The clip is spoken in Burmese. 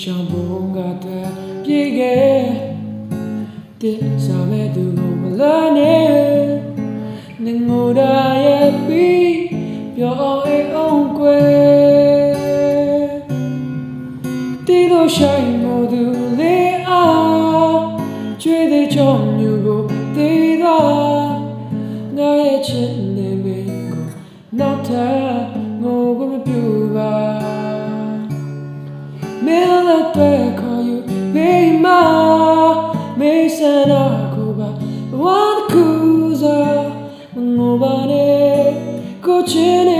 ရှောင်းပုံကတည်းပြေခဲ့တဲ့စားမဲ့သူကိုမလာနဲ့ငငိုတာရဲ့ပြီးပြောအောင်အိမ်အောင်ကွယ်တီတို့ဆိုင်မို့သူလေးအားကျွေးတဲ့ချောင်းမျိုးကိုတီးသွားငါရဲ့ချစ်နေမင်းကိုနောက်ထပ်ငိုကိုမပြူပါမဲလာတဲ့ခေါ်ယူဘေးမာမေးစနာကိုပါဝါကူစားငိုပါနဲ့ကိုချင်